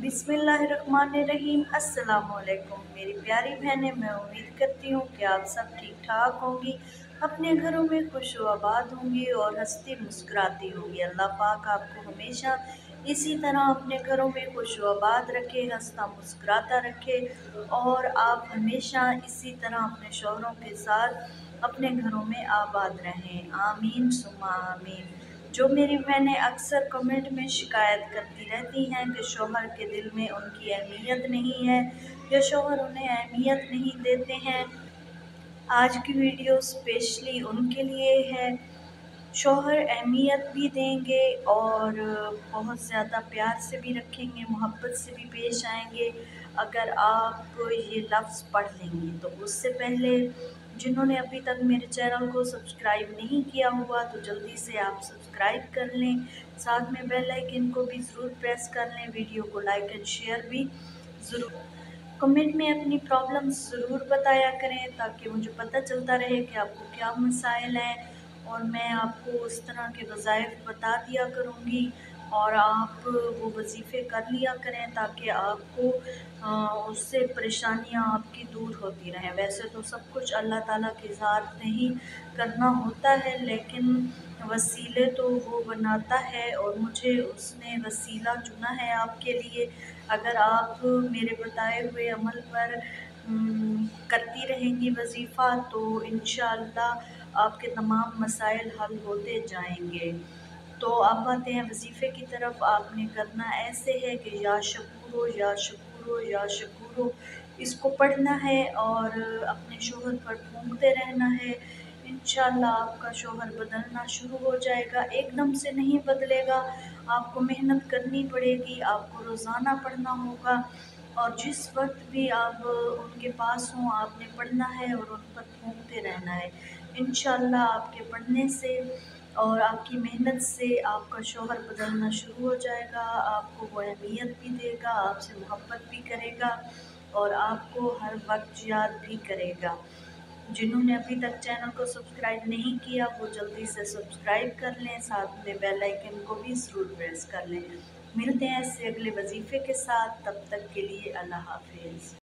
बिस्मिल्लाहिर्रहमानिर्रहीम। अस्सलाम वालेकुम मेरी प्यारी बहनें, मैं उम्मीद करती हूँ कि आप सब ठीक ठाक होंगी, अपने घरों में खुश व आबाद होंगी और हंसती मुस्कुराती होंगी। अल्लाह पाक आपको हमेशा इसी तरह अपने घरों में खुश व आबाद रखे, हंसता मुस्कुराता रखे और आप हमेशा इसी तरह अपने शौहरों के साथ अपने घरों में आबाद रहें। आमीन सुम्मा आमीन। जो मेरी बहनें अक्सर कमेंट में शिकायत करती रहती हैं कि शौहर के दिल में उनकी अहमियत नहीं है या शौहर उन्हें अहमियत नहीं देते हैं, आज की वीडियो स्पेशली उनके लिए है। शौहर अहमियत भी देंगे और बहुत ज़्यादा प्यार से भी रखेंगे, मोहब्बत से भी पेश आएंगे अगर आप ये लफ्ज़ पढ़ लेंगे। तो उससे पहले जिन्होंने अभी तक मेरे चैनल को सब्सक्राइब नहीं किया हुआ तो जल्दी से आप सब्सक्राइब कर लें, साथ में बेल आइकन को भी ज़रूर प्रेस कर लें, वीडियो को लाइक एंड शेयर भी ज़रूर। कमेंट में अपनी प्रॉब्लम्स ज़रूर बताया करें ताकि मुझे पता चलता रहे कि आपको क्या मसाइल हैं और मैं आपको उस तरह के वज़ाइफ बता दिया करूँगी और आप वो वज़ीफ़े कर लिया करें ताकि आपको उससे परेशानियाँ आपकी दूर होती रहें। वैसे तो सब कुछ अल्लाह ताला के ज़ात में ही करना होता है, लेकिन वसीले तो वो बनाता है और मुझे उसने वसीला चुना है आपके लिए। अगर आप मेरे बताए हुए अमल पर करती रहेंगी वज़ीफ़ा तो इंशाअल्लाह आपके तमाम मसाइल हल होते जाएंगे। तो अब आते हैं वज़ीफ़े की तरफ। आपने करना ऐसे है कि या शकूरो या शकूरो या शकूरो इसको पढ़ना है और अपने शौहर पर फूंकते रहना है। इंशाअल्लाह आपका शौहर बदलना शुरू हो जाएगा, एकदम से नहीं बदलेगा, आपको मेहनत करनी पड़ेगी, आपको रोज़ाना पढ़ना होगा और जिस वक्त भी आप उनके पास हों आपने पढ़ना है और उन पर फूंकते रहना है। इंशाअल्लाह आपके पढ़ने से और आपकी मेहनत से आपका शौहर बदलना शुरू हो जाएगा, आपको वो अहमियत भी देगा, आपसे मोहब्बत भी करेगा और आपको हर वक्त याद भी करेगा। जिन्होंने अभी तक चैनल को सब्सक्राइब नहीं किया वो जल्दी से सब्सक्राइब कर लें, साथ में बेल आइकन को भी ज़रूर प्रेस कर लें। मिलते हैं ऐसे अगले वजीफ़े के साथ, तब तक के लिए अल्लाह हाफ़िज़।